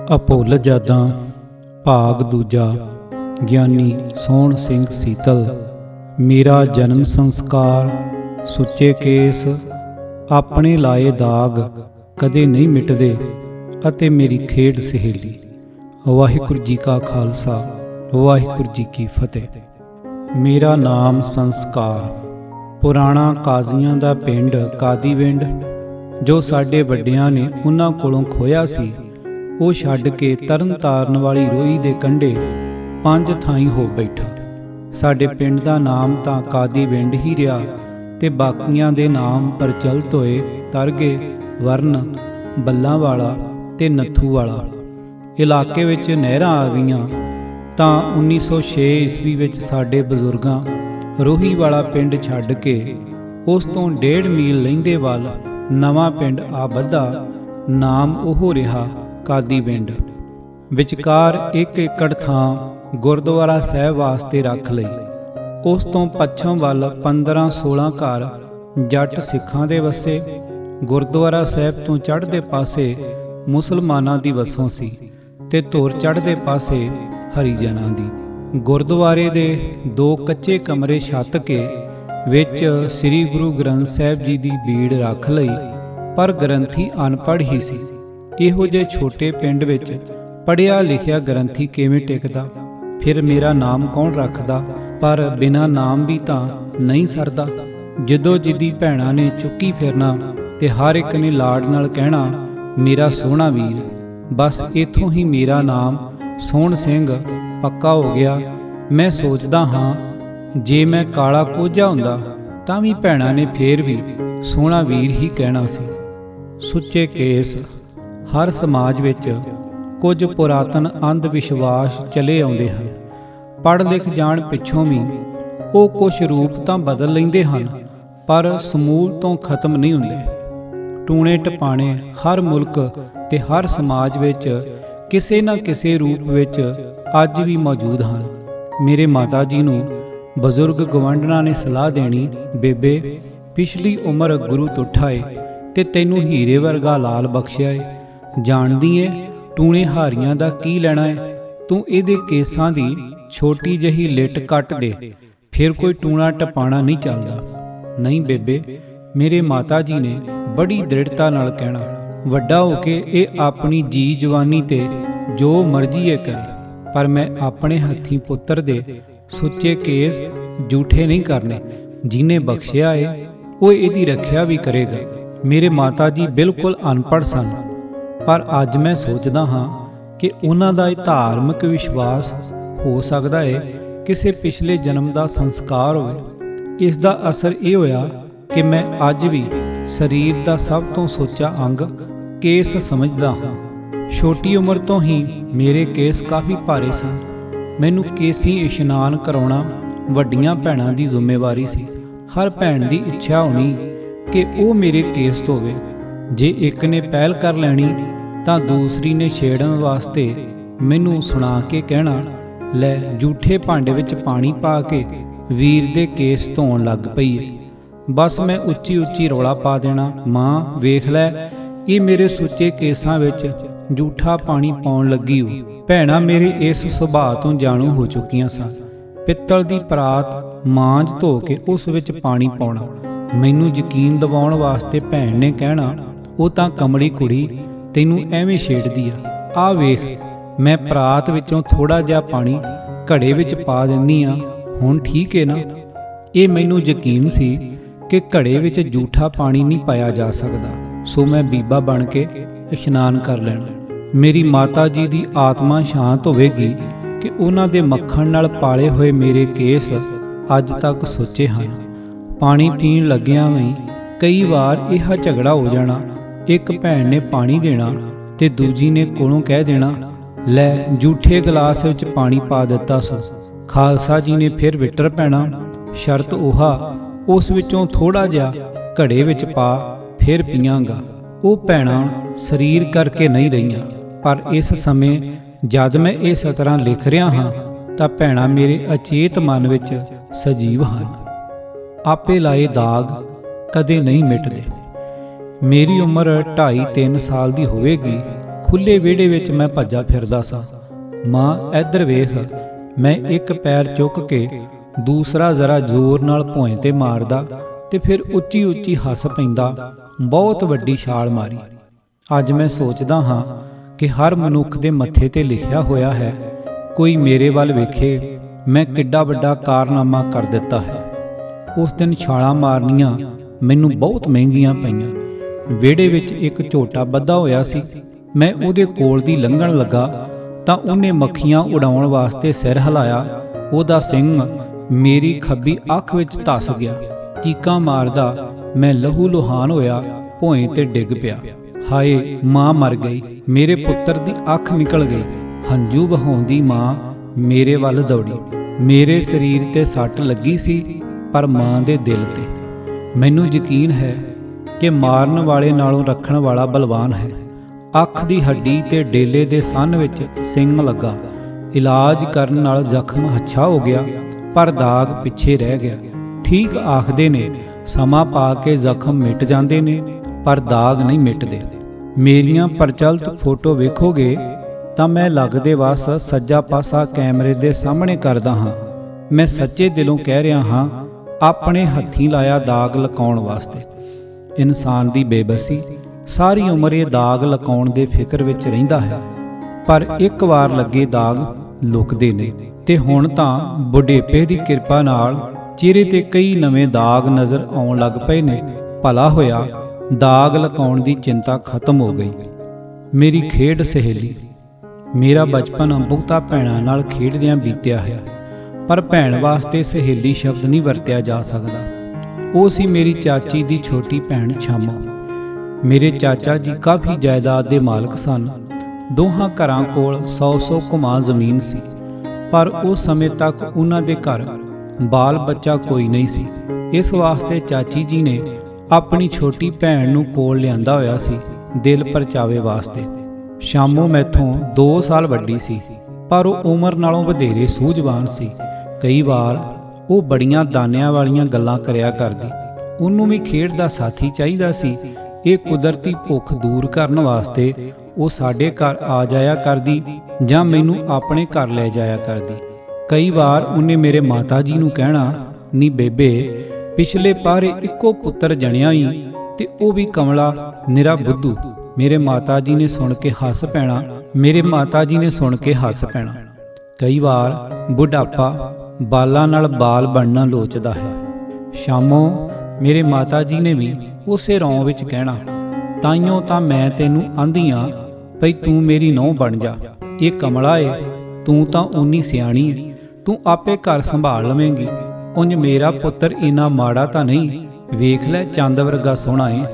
ਅਭੁੱਲ ਜਾਦਾਂ ਭਾਗ ਦੂਜਾ। ਗਿਆਨੀ ਸੋਹਣ ਸਿੰਘ ਸੀਤਲ। ਮੇਰਾ ਜਨਮ ਸੰਸਕਾਰ ਸੁੱਚੇ ਕੇਸ, ਆਪਣੇ ਲਾਏ ਦਾਗ ਕਦੇ ਨਹੀਂ ਮਿਟਦੇ, ਅਤੇ ਮੇਰੀ ਖੇਡ ਸਹੇਲੀ। ਵਾਹਿਗੁਰੂ ਜੀ ਕਾ ਖਾਲਸਾ, ਵਾਹਿਗੁਰੂ ਜੀ ਕੀ ਫਤਿਹ। ਮੇਰਾ ਨਾਮ ਸੰਸਕਾਰ। ਪੁਰਾਣਾ ਕਾਜ਼ੀਆਂ ਦਾ ਪਿੰਡ ਕਾਦੀਵਿੰਡ, ਜੋ ਸਾਡੇ ਵੱਡਿਆਂ ਨੇ ਉਹਨਾਂ ਕੋਲੋਂ ਖੋਇਆ ਸੀ, ਉਹ ਛੱਡ ਕੇ ਤਰਨ ਤਾਰਨ ਵਾਲੀ ਰੋਈ ਦੇ ਕੰਢੇ 5 ਥਾਈਂ ਹੋ ਬੈਠਾ। ਸਾਡੇ ਪਿੰਡ ਦਾ ਨਾਮ ਤਾਂ ਕਾਦੀਵਿੰਡ ਹੀ ਰਿਹਾ, ਤੇ ਬਾਕੀਆਂ ਦੇ ਨਾਮ ਪ੍ਰਚਲਿਤ ਹੋਏ ਤਰਗੇ, ਵਰਨ, ਬੱਲਾਂ ਵਾਲਾ ਤੇ ਨੱਥੂ ਵਾਲਾ। ਇਲਾਕੇ ਵਿੱਚ ਨਹਿਰਾਂ ਆ ਗਈਆਂ ਤਾਂ 1906 ਈਸਵੀ ਵਿੱਚ ਸਾਡੇ ਬਜ਼ੁਰਗਾਂ ਰੋਹੀ ਵਾਲਾ ਪਿੰਡ ਛੱਡ ਕੇ ਉਸ ਤੋਂ 1.5 ਮੀਲ ਲਹਿੰਦੇ ਵੱਲ ਨਵਾਂ ਪਿੰਡ ਆ ਬੱਧਾ। ਨਾਮ ਉਹ ਰਿਹਾ ਕਾਦੀਵਿੰਡ। ਵਿਚਕਾਰ 1 ਏਕੜ ਥਾਂ ਗੁਰਦੁਆਰਾ ਸਾਹਿਬ ਵਾਸਤੇ ਰੱਖ ਲਈ। ਉਸ ਤੋਂ ਪੱਛਮ ਵੱਲ 15-16 ਘਰ ਜੱਟ ਸਿੱਖਾਂ ਦੇ ਵਸੇ। ਗੁਰਦੁਆਰਾ ਸਾਹਿਬ ਤੋਂ ਚੜ੍ਹਦੇ ਪਾਸੇ ਮੁਸਲਮਾਨਾਂ ਦੀ ਵਸੋਂ ਸੀ, ਤੇ ਧੁਰ ਚੜ੍ਹਦੇ ਪਾਸੇ ਹਰੀਜਨਾਂ ਦੀ। ਗੁਰਦੁਆਰੇ ਦੇ 2 ਕੱਚੇ ਕਮਰੇ ਛੱਤ ਕੇ ਵਿੱਚ ਸ੍ਰੀ ਗੁਰੂ ਗ੍ਰੰਥ ਸਾਹਿਬ ਜੀ ਦੀ ਬੀੜ ਰੱਖ ਲਈ, ਪਰ ਗ੍ਰੰਥੀ ਅਨਪੜ੍ਹ ਹੀ ਸੀ। ਇਹੋ ਜਿਹੇ ਛੋਟੇ ਪਿੰਡ ਵਿੱਚ ਪੜ੍ਹਿਆ ਲਿਖਿਆ ਗ੍ਰੰਥੀ ਕਿਵੇਂ ਟਿਕਦਾ? ਫਿਰ ਮੇਰਾ ਨਾਮ ਕੌਣ ਰੱਖਦਾ? ਪਰ ਬਿਨਾਂ ਨਾਮ ਵੀ ਤਾਂ ਨਹੀਂ ਸਰਦਾ। ਜਦੋਂ ਜਿੱਦੀ ਭੈਣਾਂ ਨੇ ਚੁੱਕੀ ਫਿਰਨਾ, ਤੇ ਹਰ ਇੱਕ ਨੇ ਲਾਡ ਨਾਲ ਕਹਿਣਾ, ਮੇਰਾ ਸੋਹਣਾ ਵੀਰ। ਬਸ ਇੱਥੋਂ ਹੀ ਮੇਰਾ ਨਾਮ ਸੋਹਣ ਸਿੰਘ ਪੱਕਾ ਹੋ ਗਿਆ। ਮੈਂ ਸੋਚਦਾ ਹਾਂ, ਜੇ ਮੈਂ ਕਾਲਾ ਕੋਝਾ ਹੁੰਦਾ ਤਾਂ ਵੀ ਭੈਣਾਂ ਨੇ ਫੇਰ ਵੀ ਸੋਹਣਾ ਵੀਰ ਹੀ ਕਹਿਣਾ ਸੀ। ਸੁੱਚੇ ਕੇਸ। ਹਰ ਸਮਾਜ ਵਿੱਚ ਕੁਝ ਪੁਰਾਤਨ ਅੰਧ ਵਿਸ਼ਵਾਸ ਚਲੇ ਆਉਂਦੇ ਹਨ। ਪੜ੍ਹ ਲਿਖ ਜਾਣ ਪਿੱਛੋਂ ਵੀ ਉਹ ਕੁਝ ਰੂਪ ਤਾਂ ਬਦਲ ਲੈਂਦੇ ਹਨ, ਪਰ ਸਮੂਲ ਤੋਂ ਖਤਮ ਨਹੀਂ ਹੁੰਦੇ। ਟੂਣੇ ਟਪਾਣੇ ਹਰ ਮੁਲਕ ਤੇ ਹਰ ਸਮਾਜ ਵਿੱਚ ਕਿਸੇ ਨਾ ਕਿਸੇ ਰੂਪ ਵਿੱਚ ਅੱਜ ਵੀ ਮੌਜੂਦ ਹਨ। ਮੇਰੇ ਮਾਤਾ ਜੀ ਨੂੰ ਬਜ਼ੁਰਗ ਗਵਾਂਢਣਾਂ ਨੇ ਸਲਾਹ ਦੇਣੀ, ਬੇਬੇ ਪਿਛਲੀ ਉਮਰ ਗੁਰੂ ਤੁੱਠਾ ਏ, ਤੇ ਤੈਨੂੰ ਹੀਰੇ ਵਰਗਾ ਲਾਲ ਬਖਸ਼ਿਆ ਏ। ਜਾਣਦੀ ਏ ਟੂਣੇ ਹਾਰੀਆਂ ਦਾ ਕੀ ਲੈਣਾ ਏ? ਤੂੰ ਇਹਦੇ ਕੇਸਾਂ ਦੀ ਛੋਟੀ ਜਿਹੀ ਲਿਟ ਕੱਟ ਦੇ, ਫਿਰ ਕੋਈ ਟੂਣਾ ਟਪਾਣਾ ਨਹੀਂ ਚੱਲਦਾ। ਨਹੀਂ ਬੇਬੇ, ਮੇਰੇ ਮਾਤਾ ਜੀ ਨੇ ਬੜੀ ਦ੍ਰਿੜਤਾ ਨਾਲ ਕਹਿਣਾ, ਵੱਡਾ ਹੋ ਕੇ ਇਹ ਆਪਣੀ ਜੀ ਜਵਾਨੀ ਤੇ ਜੋ ਮਰਜ਼ੀ ਏ ਕਰੇ, ਪਰ ਮੈਂ ਆਪਣੇ ਹੱਥੀਂ ਪੁੱਤਰ ਦੇ ਸੁੱਚੇ ਕੇਸ ਝੂਠੇ ਨਹੀਂ ਕਰਨੇ। ਜਿਹਨੇ ਬਖਸ਼ਿਆ ਏ ਉਹ ਇਹਦੀ ਰੱਖਿਆ ਵੀ ਕਰੇਗਾ। ਮੇਰੇ ਮਾਤਾ ਜੀ ਬਿਲਕੁਲ ਅਨਪੜ੍ਹ ਸਨ, ਪਰ ਅੱਜ ਮੈਂ ਸੋਚਦਾ ਹਾਂ ਕਿ ਉਹਨਾਂ ਦਾ ਇਹ ਧਾਰਮਿਕ ਵਿਸ਼ਵਾਸ ਹੋ ਸਕਦਾ ਹੈ ਕਿਸੇ ਪਿਛਲੇ ਜਨਮ ਦਾ ਸੰਸਕਾਰ ਹੋਵੇ। ਇਸ ਦਾ ਅਸਰ ਇਹ ਹੋਇਆ ਕਿ ਮੈਂ ਅੱਜ ਵੀ ਸਰੀਰ ਦਾ ਸਭ ਤੋਂ ਸੁੱਚਾ ਅੰਗ ਕੇਸ ਸਮਝਦਾ ਹਾਂ। ਛੋਟੀ ਉਮਰ ਤੋਂ ਹੀ ਮੇਰੇ ਕੇਸ ਕਾਫੀ ਭਾਰੇ ਸਨ। ਮੈਨੂੰ ਕੇਸੀ ਇਸ਼ਨਾਨ ਕਰਾਉਣਾ ਵੱਡੀਆਂ ਭੈਣਾਂ ਦੀ ਜ਼ਿੰਮੇਵਾਰੀ ਸੀ। ਹਰ ਭੈਣ ਦੀ ਇੱਛਾ ਹੋਣੀ ਕਿ ਉਹ ਮੇਰੇ ਕੇਸ ਧੋਵੇ। ਜੇ ਇੱਕ ਨੇ ਪਹਿਲ ਕਰ ਲੈਣੀ ਤਾਂ ਦੂਸਰੀ ਨੇ ਛੇੜਨ ਵਾਸਤੇ ਮੈਨੂੰ ਸੁਣਾ ਕੇ ਕਹਿਣਾ, ਲੈ ਝੂਠੇ ਭਾਂਡੇ ਵਿੱਚ ਪਾਣੀ ਪਾ ਕੇ ਵੀਰ ਦੇ ਕੇਸ ਧੋਣ ਲੱਗ ਪਈ ਏ। ਬਸ ਮੈਂ ਉੱਚੀ ਉੱਚੀ ਰੌਲਾ ਪਾ ਦੇਣਾ, ਮਾਂ ਵੇਖ ਲੈ, ਇਹ ਮੇਰੇ ਸੁੱਚੇ ਕੇਸਾਂ ਵਿੱਚ ਝੂਠਾ ਪਾਣੀ ਪਾਉਣ ਲੱਗੀ ਹੋ। ਭੈਣਾਂ ਮੇਰੇ ਇਸ ਸੁਭਾਅ ਤੋਂ ਜਾਣੂ ਹੋ ਚੁੱਕੀਆਂ ਸਨ। ਪਿੱਤਲ ਦੀ ਪਰਾਤ ਮਾਂਜ ਧੋ ਕੇ ਉਸ ਵਿੱਚ ਪਾਣੀ ਪਾਉਣਾ। ਮੈਨੂੰ ਯਕੀਨ ਦਿਵਾਉਣ ਵਾਸਤੇ ਭੈਣ ਨੇ ਕਹਿਣਾ, ਉਹ ਤਾਂ ਕਮਲੀ ਕੁੜੀ ਤੈਨੂੰ ਐਵੇਂ ਛੇੜਦੀ ਆ ਵੇਖ, ਮੈਂ ਪਰਾਤ ਵਿੱਚੋਂ ਥੋੜਾ ਜਿਹਾ ਪਾਣੀ ਘੜੇ ਵਿੱਚ ਪਾ ਦਿੰਦੀ ਆ, ਹੁਣ ਠੀਕ ਏ ਨਾ? ਇਹ ਮੈਨੂੰ ਯਕੀਨ ਸੀ ਕਿ ਘੜੇ ਵਿੱਚ ਝੂਠਾ ਪਾਣੀ ਨਹੀਂ ਪਾਇਆ ਜਾ ਸਕਦਾ, ਸੋ ਮੈਂ ਬੀਬਾ ਬਣ ਕੇ ਇਸ਼ਨਾਨ ਕਰ ਲੈਣਾ। ਮੇਰੀ ਮਾਤਾ ਜੀ ਦੀ ਆਤਮਾ ਸ਼ਾਂਤ ਹੋਵੇਗੀ ਕਿ ਉਹਨਾਂ ਦੇ ਮੱਖਣ ਨਾਲ ਪਾਲੇ ਹੋਏ ਮੇਰੇ ਕੇਸ ਅੱਜ ਤੱਕ ਸੁੱਚੇ ਹਨ। ਪਾਣੀ ਪੀਣ ਲੱਗਿਆਂ ਵੀ ਕਈ ਵਾਰ ਇਹ ਝਗੜਾ ਹੋ ਜਾਣਾ। ਇੱਕ ਭੈਣ ਨੇ ਪਾਣੀ ਦੇਣਾ ਤੇ ਦੂਜੀ ਨੇ ਕੋਲੋਂ ਕਹਿ ਦੇਣਾ, ਲੈ ਝੂਠੇ ਗਲਾਸ ਵਿੱਚ ਪਾਣੀ ਪਾ ਦਿੱਤਾ ਸੋ। ਖਾਲਸਾ ਜੀ ਨੇ ਫਿਰ ਵਿਟਰ ਪੈਣਾ, ਸ਼ਰਤ ਉਹਾ, ਉਸ ਵਿੱਚੋਂ ਥੋੜਾ ਜਿਹਾ ਘੜੇ ਵਿੱਚ ਪਾ, ਫਿਰ ਪੀਆਂਗਾ। ਉਹ ਭੈਣਾਂ ਸਰੀਰ ਕਰਕੇ ਨਹੀਂ ਰਹੀਆਂ, ਪਰ ਇਸ ਸਮੇਂ ਜਦ ਮੈਂ ਇਹ ਸਤਰਾਂ ਲਿਖ ਰਿਹਾ ਹਾਂ ਤਾਂ ਭੈਣਾਂ ਮੇਰੇ ਅਚੇਤ ਮਨ ਵਿੱਚ ਸਜੀਵ ਹਨ। ਆਪੇ ਲਾਏ ਦਾਗ ਕਦੇ ਨਹੀਂ ਮਿਟਦੇ। ਮੇਰੀ ਉਮਰ 2.5-3 ਸਾਲ ਦੀ ਹੋਵੇਗੀ। ਖੁੱਲੇ ਵਿਹੜੇ ਵਿੱਚ ਮੈਂ ਭੱਜਾ ਫਿਰਦਾ ਸਾਂ। ਮਾਂ ਇੱਧਰ ਵੇਖ। ਮੈਂ ਇੱਕ ਪੈਰ ਚੁੱਕ ਕੇ ਦੂਸਰਾ ਜ਼ਰਾ ਜ਼ੋਰ ਨਾਲ ਭੋਏ ਤੇ ਮਾਰਦਾ ਤੇ ਫਿਰ ਉੱਚੀ ਉੱਚੀ ਹੱਸ ਪੈਂਦਾ। ਬਹੁਤ ਵੱਡੀ ਛਾਲ ਮਾਰੀ। ਅੱਜ ਮੈਂ ਸੋਚਦਾ ਹਾਂ ਕਿ ਹਰ ਮਨੁੱਖ ਦੇ ਮੱਥੇ ਤੇ ਲਿਖਿਆ ਹੋਇਆ ਹੈ, ਕੋਈ ਮੇਰੇ ਵੱਲ ਵੇਖੇ, ਮੈਂ ਕਿੱਡਾ ਵੱਡਾ ਕਾਰਨਾਮਾ ਕਰ ਦਿੱਤਾ ਹੈ। ਉਸ ਦਿਨ ਛਾਲਾਂ ਮਾਰਨੀਆਂ ਮੈਨੂੰ ਬਹੁਤ ਮਹਿੰਗੀਆਂ ਪਈਆਂ। ਵਿਹੜੇ ਵਿੱਚ ਇੱਕ ਝੋਟਾ ਬੱਧਾ ਹੋਇਆ ਸੀ। ਮੈਂ ਉਹਦੇ ਕੋਲ ਦੀ ਲੰਘਣ ਲੱਗਾ ਤਾਂ ਉਹਨੇ ਮੱਖੀਆਂ ਉਡਾਉਣ ਵਾਸਤੇ ਸਿਰ ਹਿਲਾਇਆ। ਉਹਦਾ ਸਿੰਗ ਮੇਰੀ ਖੱਬੀ ਅੱਖ ਵਿੱਚ ਧੱਸ ਗਿਆ। ਚੀਕਾਂ ਮਾਰਦਾ ਮੈਂ ਲਹੂ ਲੁਹਾਨ ਹੋਇਆ, ਭੋਏ ਤੇ ਡਿੱਗ ਪਿਆ। ਹਾਏ, ਮਾਂ ਮਰ ਗਈ। ਮੇਰੇ ਪੁੱਤਰ ਦੀ ਅੱਖ ਨਿਕਲ ਗਈ। ਹੰਝੂ ਵਹਾਉਂਦੀ ਮਾਂ ਮੇਰੇ ਵੱਲ ਦੌੜੀ। ਮੇਰੇ ਸਰੀਰ ਤੇ ਸੱਟ ਲੱਗੀ ਸੀ, ਪਰ ਮਾਂ ਦੇ ਦਿਲ ਤੇ। ਮੈਨੂੰ ਯਕੀਨ ਹੈ ਕਿ ਮਾਰਨ ਵਾਲੇ ਨਾਲੋਂ ਰੱਖਣ ਵਾਲਾ ਬਲਵਾਨ ਹੈ। ਅੱਖ ਦੀ ਹੱਡੀ ਤੇ ਡੇਲੇ ਦੇ ਸੰਨ ਵਿੱਚ ਸਿੰਗ ਲੱਗਾ। ਇਲਾਜ ਕਰਨ ਨਾਲ ਜ਼ਖਮ ਹੱਛਾ ਹੋ ਗਿਆ, ਪਰ ਦਾਗ ਪਿੱਛੇ ਰਹਿ ਗਿਆ। ਠੀਕ ਆਖਦੇ ਨੇ, ਸਮਾਂ ਪਾ ਕੇ ਜ਼ਖਮ ਮਿਟ ਜਾਂਦੇ ਨੇ, ਪਰ ਦਾਗ ਨਹੀਂ ਮਿਟਦੇ। ਮੇਰੀਆਂ ਪ੍ਰਚਲਿਤ ਫੋਟੋ ਵੇਖੋਗੇ ਤਾਂ ਮੈਂ ਲੱਗਦੇ ਵਸ ਸੱਜਾ ਪਾਸਾ ਕੈਮਰੇ ਦੇ ਸਾਹਮਣੇ ਕਰਦਾ ਹਾਂ। ਮੈਂ ਸੱਚੇ ਦਿਲੋਂ ਕਹਿ ਰਿਹਾ ਹਾਂ, ਆਪਣੇ ਹੱਥੀਂ ਲਾਇਆ ਦਾਗ ਲਕਾਉਣ ਵਾਸਤੇ। ਇਨਸਾਨ ਦੀ ਬੇਬਸੀ ਸਾਰੀ ਉਮਰ ਇਹ ਦਾਗ ਲਕਾਉਣ ਦੇ ਫਿਕਰ ਵਿੱਚ ਰਹਿੰਦਾ ਹੈ, ਪਰ ਇੱਕ ਵਾਰ ਲੱਗੇ ਦਾਗ ਲੁਕਦੇ ਨੇ। ਤੇ ਹੁਣ ਤਾਂ ਬੁਢੇਪੇ ਦੀ ਕਿਰਪਾ ਨਾਲ ਚਿਹਰੇ ਤੇ ਕਈ ਨਵੇਂ ਦਾਗ ਨਜ਼ਰ ਆਉਣ ਲੱਗ ਪਏ ਨੇ। ਭਲਾ ਹੋਇਆ, ਦਾਗ ਲਕਾਉਣ ਦੀ ਚਿੰਤਾ ਖਤਮ ਹੋ ਗਈ। ਮੇਰੀ ਖੇਡ ਸਹੇਲੀ। ਮੇਰਾ ਬਚਪਨ ਬਹੁਤਾ ਭੈਣਾਂ ਨਾਲ ਖੇਡਦਿਆਂ ਬੀਤਿਆ ਹੈ, ਪਰ ਭੈਣ ਵਾਸਤੇ ਸਹੇਲੀ ਸ਼ਬਦ ਨਹੀਂ ਵਰਤਿਆ ਜਾ ਸਕਦਾ। ਉਹ ਸੀ ਮੇਰੀ ਚਾਚੀ ਦੀ ਛੋਟੀ ਭੈਣ ਸ਼ਾਮੋ। ਮੇਰੇ ਚਾਚਾ ਜੀ ਕਾਫੀ ਜਾਇਦਾਦ ਦੇ ਮਾਲਕ ਸਨ। ਦੋਹਾਂ ਘਰਾਂ ਕੋਲ 100-100 ਘੁਮਾ ਜ਼ਮੀਨ ਸੀ, ਪਰ ਉਸ ਸਮੇਂ ਤੱਕ ਉਹਨਾਂ ਦੇ ਘਰ ਬਾਲ ਬੱਚਾ ਕੋਈ ਨਹੀਂ ਸੀ। ਇਸ ਵਾਸਤੇ ਚਾਚੀ ਜੀ ਨੇ ਆਪਣੀ ਛੋਟੀ ਭੈਣ ਨੂੰ ਕੋਲ ਲਿਆਂਦਾ ਹੋਇਆ ਸੀ, ਦਿਲ ਪਰਚਾਵੇ ਵਾਸਤੇ। ਸ਼ਾਮੋ ਮੈਥੋਂ 2 ਸਾਲ ਵੱਡੀ ਸੀ, ਪਰ ਉਹ ਉਮਰ ਨਾਲੋਂ ਵਧੇਰੇ ਸੂਝਵਾਨ ਸੀ। ਕਈ ਵਾਰ ਉਹ ਬੜੀਆਂ ਦਾਨਿਆਂ ਵਾਲੀਆਂ ਗੱਲਾਂ ਕਰਿਆ ਕਰਦੀ। ਉਹਨੂੰ ਵੀ ਖੇਡ ਦਾ ਸਾਥੀ ਚਾਹੀਦਾ ਸੀ। ਇਹ ਕੁਦਰਤੀ ਭੁੱਖ ਦੂਰ ਕਰਨ ਵਾਸਤੇ ਉਹ ਸਾਡੇ ਘਰ ਆ ਜਾਇਆ ਕਰਦੀ ਜਾਂ ਮੈਨੂੰ ਆਪਣੇ ਘਰ ਲੈ ਜਾਇਆ ਕਰਦੀ। ਕਈ ਵਾਰ ਉਹਨੇ ਮੇਰੇ ਮਾਤਾ ਜੀ ਨੂੰ ਕਹਿਣਾ, ਨੀ ਬੇਬੇ, ਪਿਛਲੇ ਪਾਰੇ ਇੱਕੋ ਪੁੱਤਰ ਜਣਿਆ ਹੀ, ਤੇ ਉਹ ਵੀ ਕਮਲਾ, ਨਿਰਾ ਬੁੱਧੂ। ਮੇਰੇ ਮਾਤਾ ਜੀ ਨੇ ਸੁਣ ਕੇ ਹੱਸ ਪੈਣਾ। ਕਈ ਵਾਰ ਬੁਢਾਪਾ ਬਾਲਾਂ ਨਾਲ ਬਾਲ ਬਣਨਾ ਲੋਚਦਾ ਹੈ। ਸ਼ਾਮੋ, ਮੇਰੇ ਮਾਤਾ ਜੀ ਨੇ ਵੀ ਉਸੇ ਰੌਂ ਵਿੱਚ ਕਹਿਣਾ, ਤਾਈਓ ਤਾਂ ਮੈਂ ਤੈਨੂੰ ਆਂਦੀ ਆ ਭਈ ਤੂੰ ਮੇਰੀ ਨੂੰਹ ਬਣ ਜਾ। ਇਹ ਕਮਲਾ ਏ, ਤੂੰ ਤਾਂ ਓਨੀ ਸਿਆਣੀ ਏ, ਤੂੰ ਆਪੇ ਘਰ ਸੰਭਾਲ ਲਵੇਂਗੀ। ਉਂਝ ਮੇਰਾ ਪੁੱਤਰ ਇੰਨਾ ਮਾੜਾ ਤਾਂ ਨਹੀਂ। ਵੇਖ ਲੈ, ਚੰਦ ਵਰਗਾ ਸੋਹਣਾ ਏ।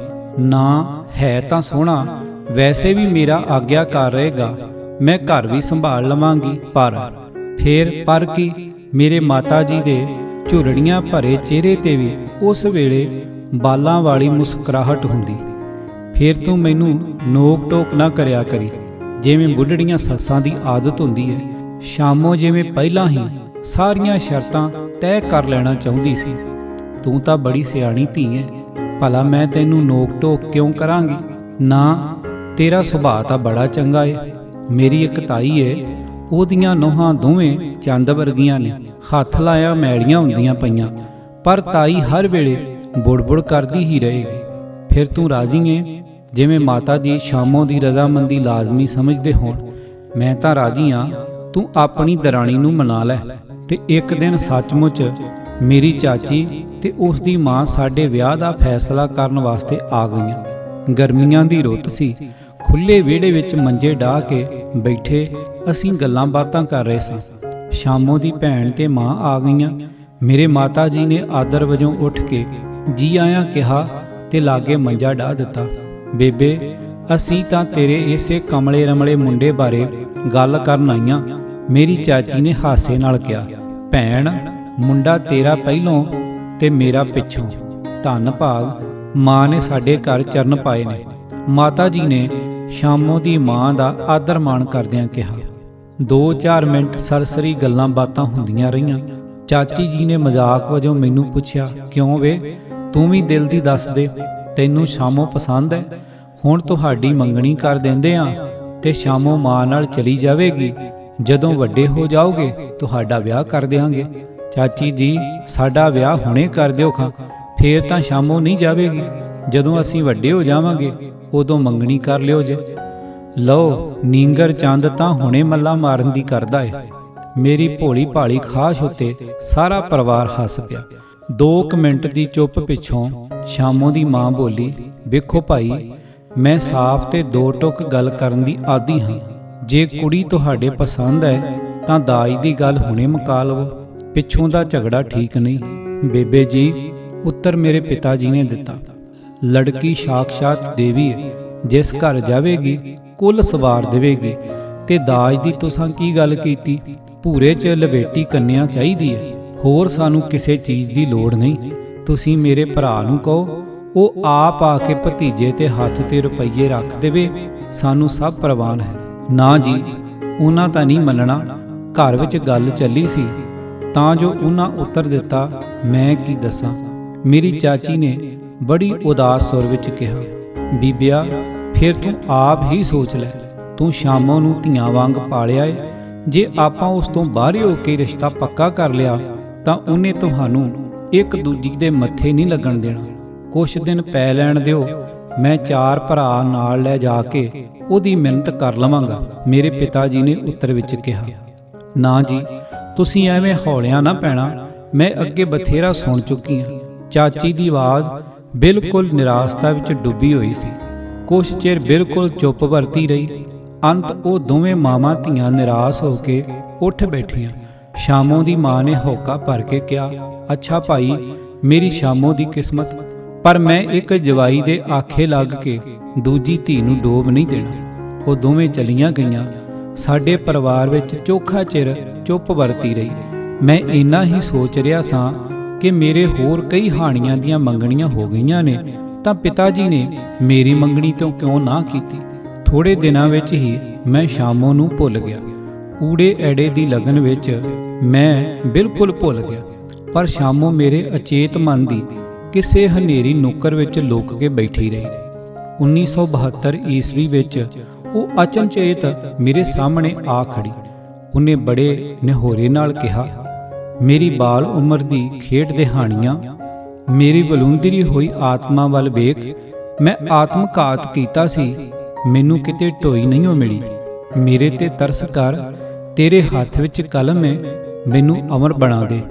ਨਾ ਹੈ ਤਾਂ ਸੋਹਣਾ, ਵੈਸੇ ਵੀ ਮੇਰਾ ਆਗਿਆਕਾਰ ਰਹੇਗਾ। ਮੈਂ ਘਰ ਵੀ ਸੰਭਾਲ ਲਵਾਂਗੀ। ਪਰ ਕੀ? ਮੇਰੇ ਮਾਤਾ ਜੀ ਦੇ ਝੁਰੜੀਆਂ ਭਰੇ ਚਿਹਰੇ ਤੇ ਵੀ ਉਸ ਵੇਲੇ ਬਾਲਾਂ ਵਾਲੀ ਮੁਸਕਰਾਹਟ ਹੁੰਦੀ। ਫਿਰ ਤੂੰ ਮੈਨੂੰ ਨੋਕ ਟੋਕ ਨਾ ਕਰਿਆ ਕਰੀ, ਜਿਵੇਂ ਬੁੱਢੜੀਆਂ ਸੱਸਾਂ ਦੀ ਆਦਤ ਹੁੰਦੀ ਹੈ। ਸ਼ਾਮੋ ਜਿਵੇਂ ਪਹਿਲਾਂ ਹੀ ਸਾਰੀਆਂ ਸ਼ਰਤਾਂ ਤੈਅ ਕਰ ਲੈਣਾ ਚਾਹੁੰਦੀ ਸੀ। ਤੂੰ ਤਾਂ ਬੜੀ ਸਿਆਣੀ ਧੀ ਹੈ, ਭਲਾ ਮੈਂ ਤੈਨੂੰ ਨੋਕ ਟੋਕ ਕਿਉਂ ਕਰਾਂਗੀ? ਨਾ, ਤੇਰਾ ਸੁਭਾਅ ਤਾਂ ਬੜਾ ਚੰਗਾ ਏ। ਮੇਰੀ ਇੱਕ ਤਾਈ ਏ, ਉਹਦੀਆਂ ਨੋਹਾਂ ਦੋਵੇਂ ਚੰਦ ਵਰਗੀਆਂ ਨੇ। ਹੱਥ ਲਾਇਆ ਮੈਲੀਆਂ ਹੁੰਦੀਆਂ ਪਈਆਂ, ਪਰ ਤਾਈ ਹਰ ਵੇਲੇ ਬੁੜਬੁੜ ਕਰਦੀ ਹੀ ਰਹੇਗੀ। ਫਿਰ ਤੂੰ ਰਾਜ਼ੀ ਏ? ਜਿਵੇਂ ਮਾਤਾ ਜੀ ਸ਼ਾਮੋ ਦੀ ਰਜ਼ਾਮੰਦੀ ਲਾਜ਼ਮੀ ਸਮਝਦੇ ਹੋਣ, ਮੈਂ ਤਾਂ ਰਾਜ਼ੀ ਹਾਂ। ਤੂੰ ਆਪਣੀ ਦਰਾਣੀ ਨੂੰ ਮਨਾ ਲੈ। ਤੇ ਇੱਕ ਦਿਨ ਸੱਚਮੁੱਚ ਮੇਰੀ ਚਾਚੀ ਤੇ ਉਸ ਦੀ ਮਾਂ ਸਾਡੇ ਵਿਆਹ ਦਾ ਫੈਸਲਾ ਕਰਨ ਵਾਸਤੇ ਆ ਗਈਆਂ। ਗਰਮੀਆਂ ਦੀ ਰੁੱਤ ਸੀ। ਖੁੱਲੇ ਵਿਹੜੇ ਵਿੱਚ ਮੰਜੇ ਡਾਹ ਕੇ ਬੈਠੇ ਅਸੀਂ ਗੱਲਾਂ ਬਾਤਾਂ ਕਰ ਰਹੇ ਸਾਂ। ਸ਼ਾਮੋ ਦੀ ਭੈਣ ਤੇ ਮਾਂ ਆ ਗਈਆਂ। ਮੇਰੇ ਮਾਤਾ ਜੀ ਨੇ ਆਦਰ ਵਜੋਂ ਉੱਠ ਕੇ ਜੀ ਆਇਆਂ ਕਿਹਾ ਤੇ ਲਾਗੇ ਮੰਜਾ ਡਾਹ ਦਿੱਤਾ। ਬੇਬੇ, ਅਸੀਂ ਤਾਂ ਤੇਰੇ ਇਸੇ ਕਮਲੇ ਰਮਲੇ ਮੁੰਡੇ ਬਾਰੇ ਗੱਲ ਕਰਨ ਆਈਆਂ। ਮੇਰੀ ਚਾਚੀ ਨੇ ਹਾਸੇ ਨਾਲ ਕਿਹਾ। ਭੈਣ, ਮੁੰਡਾ ਤੇਰਾ ਪਹਿਲੋਂ ਤੇ ਮੇਰਾ ਪਿੱਛੋਂ। ਧੰਨ ਭਾਗ ਮਾਂ ਨੇ ਸਾਡੇ ਘਰ ਚਰਨ ਪਾਏ ਨੇ। ਮਾਤਾ ਜੀ ਨੇ ਸ਼ਾਮੋ ਦੀ ਮਾਂ ਦਾ ਆਦਰ ਮਾਣ ਕਰਦਿਆਂ ਕਿਹਾ। 2-4 ਮਿੰਟ ਸਰਸਰੀ ਗੱਲਾਂ ਬਾਤਾਂ ਹੁੰਦੀਆਂ ਰਹੀਆਂ। ਚਾਚੀ ਜੀ ਨੇ ਮਜ਼ਾਕ ਵਜੋਂ ਮੈਨੂੰ ਪੁੱਛਿਆ, ਕਿਉਂ ਵੇ, ਤੂੰ ਵੀ ਦਿਲ ਦੀ ਦੱਸ ਦੇ, ਤੈਨੂੰ ਸ਼ਾਮੋ ਪਸੰਦ ਹੈ? ਹੁਣ ਤੁਹਾਡੀ ਮੰਗਣੀ ਕਰ ਦਿੰਦੇ ਆ। ਤੇ ਸ਼ਾਮੋਂ ਮਾਂ ਨਾਲ ਚਲੀ ਜਾਵੇਗੀ। ਜਦੋਂ ਵੱਡੇ ਹੋ ਜਾਓਗੇ ਤੁਹਾਡਾ ਵਿਆਹ ਕਰ ਦਿਆਂਗੇ। ਚਾਚੀ ਜੀ, ਸਾਡਾ ਵਿਆਹ ਹੁਣੇ ਕਰ ਦਿਓ ਖਾਂ, ਫੇਰ ਤਾਂ ਸ਼ਾਮੋਂ ਨਹੀਂ ਜਾਵੇਗੀ। ਜਦੋਂ ਅਸੀਂ ਵੱਡੇ ਹੋ ਜਾਵਾਂਗੇ ਉਦੋਂ ਮੰਗਣੀ ਕਰ ਲਿਓ ਜੇ। ਲਓ, ਨੀਂਗਰ ਚੰਦ ਤਾਂ ਹੁਣੇ ਮੱਲਾ ਮਾਰਨ ਦੀ ਕਰਦਾ ਏ। ਮੇਰੀ ਭੋਲੀ ਭਾਲੀ ਖਾਸ਼ ਉੱਤੇ ਸਾਰਾ ਪਰਿਵਾਰ ਹੱਸ ਪਿਆ। 2 ਮਿੰਟ ਦੀ ਚੁੱਪ ਪਿੱਛੋਂ ਸ਼ਾਮੋਂ ਦੀ ਮਾਂ ਬੋਲੀ, ਵੇਖੋ ਭਾਈ, ਮੈਂ ਸਾਫ਼ ਤੇ 2 ਟੁਕ ਗੱਲ ਕਰਨ ਦੀ ਆਦੀ ਹਾਂ। ਜੇ ਕੁੜੀ ਤੁਹਾਡੇ ਪਸੰਦ ਹੈ ਤਾਂ ਦਾਜ ਦੀ ਗੱਲ ਹੁਣੇ ਮੁਕਾ ਲਵੋ, ਪਿੱਛੋਂ ਦਾ ਝਗੜਾ ਠੀਕ ਨਹੀਂ। ਬੇਬੇ ਜੀ, ਉੱਤਰ ਮੇਰੇ ਪਿਤਾ ਜੀ ਨੇ ਦਿੱਤਾ। ਲੜਕੀ ਸਾਖਸ਼ਾਤ ਦੇਵੀ ਹੈ, ਜਿਸ ਘਰ ਜਾਵੇਗੀ ਕੁੱਲ ਸਵਾਰ ਦੇਵੇਗੀ। ਤੇ ਦਾਜ ਦੀ ਤੁਸਾਂ ਕੀ ਗੱਲ ਕੀਤੀ? ਭੂਰੇ 'ਚ ਲਵੇਟੀ ਕੰਨਿਆ ਚਾਹੀਦੀ ਹੈ, ਹੋਰ ਸਾਨੂੰ ਕਿਸੇ ਚੀਜ਼ ਦੀ ਲੋੜ ਨਹੀਂ। ਤੁਸੀਂ ਮੇਰੇ ਭਰਾ ਨੂੰ ਕਹੋ, ਉਹ ਆਪ ਆ ਕੇ ਭਤੀਜੇ ਤੇ ਹੱਥ ਤੇ ਰੁਪਈਏ ਰੱਖ ਦੇਵੇ, ਸਾਨੂੰ ਸਭ ਪ੍ਰਵਾਨ ਹੈ। ਨਾ ਜੀ, ਉਹਨਾਂ ਤਾਂ ਨਹੀਂ ਮੰਨਣਾ। ਘਰ ਵਿੱਚ ਗੱਲ ਚੱਲੀ ਸੀ ਤਾਂ ਜੋ ਉਹਨਾਂ ਉੱਤਰ ਦਿੱਤਾ, ਮੈਂ ਕੀ ਦੱਸਾਂ। ਮੇਰੀ ਚਾਚੀ ਨੇ ਬੜੀ ਉਦਾਸ ਸੁਰ ਵਿੱਚ ਕਿਹਾ, ਬੀਬਿਆ, ਫਿਰ ਤੂੰ ਆਪ ਹੀ ਸੋਚ ਲੈ। ਤੂੰ ਸ਼ਾਮੋਂ ਨੂੰ ਧੀਆਂ ਵਾਂਗ ਪਾਲਿਆ ਏ। ਜੇ ਆਪਾਂ ਉਸ ਤੋਂ ਬਾਹਰ ਹੋ ਕੇ ਰਿਸ਼ਤਾ ਪੱਕਾ ਕਰ ਲਿਆ ਤਾਂ ਉਹਨੇ ਤੁਹਾਨੂੰ ਇੱਕ ਦੂਜੀ ਦੇ ਮੱਥੇ ਨਹੀਂ ਲੱਗਣ ਦੇਣਾ। ਕੁਛ ਦਿਨ ਪੈ ਲੈਣ ਦਿਓ, ਮੈਂ 4 ਭਰਾ ਨਾਲ ਲੈ ਜਾ ਕੇ ਉਹਦੀ ਮਿਹਨਤ ਕਰ ਲਵਾਂਗਾ, ਮੇਰੇ ਪਿਤਾ ਜੀ ਨੇ ਉੱਤਰ ਵਿੱਚ ਕਿਹਾ। ਨਾ ਜੀ, ਤੁਸੀਂ ਐਵੇਂ ਹੌਲਿਆਂ ਨਾ ਪੈਣਾ, ਮੈਂ ਅੱਗੇ ਬਥੇਰਾ ਸੁਣ ਚੁੱਕੀ ਹਾਂ। ਚਾਚੀ ਦੀ ਆਵਾਜ਼ ਬਿਲਕੁਲ ਨਿਰਾਸ਼ਤਾ ਵਿੱਚ ਡੁੱਬੀ ਹੋਈ ਸੀ। ਕੁਛ ਚਿਰ ਬਿਲਕੁਲ ਚੁੱਪ ਵਰਤੀ ਰਹੀ। ਅੰਤ ਉਹ ਦੋਵੇਂ ਮਾਵਾਂ ਧੀਆਂ ਨਿਰਾਸ਼ ਹੋ ਕੇ ਉੱਠ ਬੈਠੀਆਂ। ਸ਼ਾਮੋਂ ਦੀ ਮਾਂ ਨੇ ਹੌਕਾ ਭਰ ਕੇ ਕਿਹਾ, ਅੱਛਾ ਭਾਈ, ਮੇਰੀ ਸ਼ਾਮੋਂ ਦੀ ਕਿਸਮਤ, ਪਰ ਮੈਂ ਇੱਕ ਜਵਾਈ ਦੇ ਆਖੇ ਲੱਗ ਕੇ ਦੂਜੀ ਧੀ ਨੂੰ ਡੋਬ ਨਹੀਂ ਦੇਣਾ। ਉਹ ਦੋਵੇਂ ਚਲੀਆਂ ਗਈਆਂ। ਸਾਡੇ ਪਰਿਵਾਰ ਵਿੱਚ ਚੋਖਾ ਚਿਰ ਚੁੱਪ ਵਰਤੀ ਰਹੀ। ਮੈਂ ਇੰਨਾ ਹੀ ਸੋਚ ਰਿਹਾ ਸਾਂ ਕਿ ਮੇਰੇ ਹੋਰ ਕਈ ਹਾਣੀਆਂ ਦੀਆਂ ਮੰਗਣੀਆਂ ਹੋ ਗਈਆਂ ਨੇ, ਤਾਂ ਪਿਤਾ ਜੀ ਨੇ ਮੇਰੀ ਮੰਗਣੀ ਤੋਂ ਕਿਉਂ ਨਾ ਕੀਤੀ। ਥੋੜੇ ਦਿਨਾਂ ਵਿੱਚ ਹੀ ਮੈਂ ਸ਼ਾਮੋਂ ਨੂੰ ਭੁੱਲ ਗਿਆ। ਊੜੇ ਐੜੇ ਦੀ ਲਗਨ ਵਿੱਚ ਮੈਂ ਬਿਲਕੁਲ ਭੁੱਲ ਗਿਆ। ਪਰ ਸ਼ਾਮੋਂ ਮੇਰੇ ਅਚੇਤ ਮਨ ਦੀ ਕਿਸੇ ਹਨੇਰੀ ਨੁੱਕਰ ਵਿੱਚ ਲੁਕ ਕੇ ਬੈਠੀ ਰਹੀ। 1972 ਈਸਵੀ ਵਿੱਚ ਉਹ ਅਚਨਚੇਤ ਮੇਰੇ ਸਾਹਮਣੇ ਆ ਖੜੀ। ਉਹਨੇ ਬੜੇ ਨਿਹੋਰੇ ਨਾਲ ਕਿਹਾ, ਮੇਰੀ ਬਾਲ ਉਮਰ ਦੀ ਖੇਡ ਦੇ ਹਾਣੀਆਂ, ਮੇਰੀ ਬਲੂੰਦਰੀ ਹੋਈ ਆਤਮਾ ਵੱਲ ਵੇਖ। ਮੈਂ ਆਤਮਘਾਤ ਕੀਤਾ ਸੀ, ਮੈਨੂੰ ਕਿਤੇ ਢੋਈ ਨਹੀਂ ਮਿਲੀ। ਮੇਰੇ ਤੇ ਤਰਸ ਕਰ, ਤੇਰੇ ਹੱਥ ਵਿੱਚ ਕਲਮ ਹੈ, ਮੈਨੂੰ ਅਮਰ ਬਣਾ ਦੇ।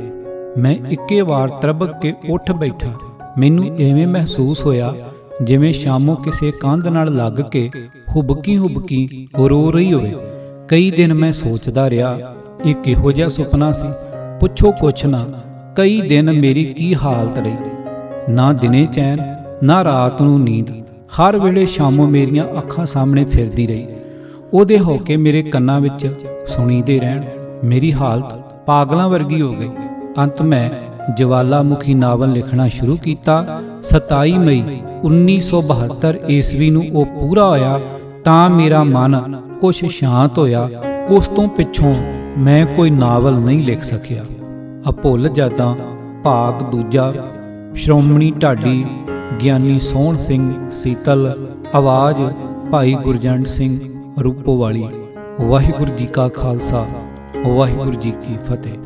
ਮੈਂ ਇੱਕੇ ਵਾਰ ਤਰਬਕ ਕੇ ਉੱਠ ਬੈਠਾ। ਮੈਨੂੰ ਐਵੇਂ ਮਹਿਸੂਸ ਹੋਇਆ ਜਿਵੇਂ ਸ਼ਾਮੋਂ ਕਿਸੇ ਕੰਧ ਨਾਲ ਲੱਗ ਕੇ ਹੁਬਕੀ ਹੁਬਕੀ ਰੋ ਰਹੀ ਹੋਵੇ। ਕਈ ਦਿਨ ਮੈਂ ਸੋਚਦਾ ਰਿਹਾ, ਇਹ ਕਿਹੋ ਜਿਹਾ ਸੁਪਨਾ ਸੀ। ਪੁੱਛੋ ਕੁਛ ਨਾ, ਕਈ ਦਿਨ ਮੇਰੀ ਕੀ ਹਾਲਤ ਰਹੀ। ਨਾ ਦਿਨੇ ਚੈਨ, ਨਾ ਰਾਤ ਨੂੰ ਨੀਂਦ। ਹਰ ਵੇਲੇ ਸ਼ਾਮੋਂ ਮੇਰੀਆਂ ਅੱਖਾਂ ਸਾਹਮਣੇ ਫਿਰਦੀ ਰਹੀ। ਉਹਦੇ ਹੋਕੇ ਮੇਰੇ ਕੰਨਾਂ ਵਿੱਚ ਸੁਣੀਦੇ ਰਹਿਣ। ਮੇਰੀ ਹਾਲਤ ਪਾਗਲਾਂ ਵਰਗੀ ਹੋ ਗਈ। ਅੰਤ ਮੈਂ ਜਵਾਲਾਮੁਖੀ ਨਾਵਲ ਲਿਖਣਾ ਸ਼ੁਰੂ ਕੀਤਾ। 27 ਮਈ 1972 ਈਸਵੀ ਨੂੰ ਉਹ ਪੂਰਾ ਹੋਇਆ ਤਾਂ ਮੇਰਾ ਮਨ ਕੁਛ ਸ਼ਾਂਤ ਹੋਇਆ। ਉਸ ਤੋਂ ਪਿੱਛੋਂ ਮੈਂ ਕੋਈ ਨਾਵਲ ਨਹੀਂ ਲਿਖ ਸਕਿਆ। ਅਭੁੱਲ ਯਾਦਾਂ ਭਾਗ ਦੂਜਾ। ਸ਼੍ਰੋਮਣੀ ਢਾਡੀ ਗਿਆਨੀ ਸੋਹਣ ਸਿੰਘ ਸੀਤਲ। ਆਵਾਜ਼ ਭਾਈ ਗੁਰਜੰਟ ਸਿੰਘ ਰੂਪੋਵਾਲੀ। ਵਾਹਿਗੁਰੂ ਜੀ ਕਾ ਖਾਲਸਾ, ਵਾਹਿਗੁਰੂ ਜੀ ਕੀ ਫਤਿਹ।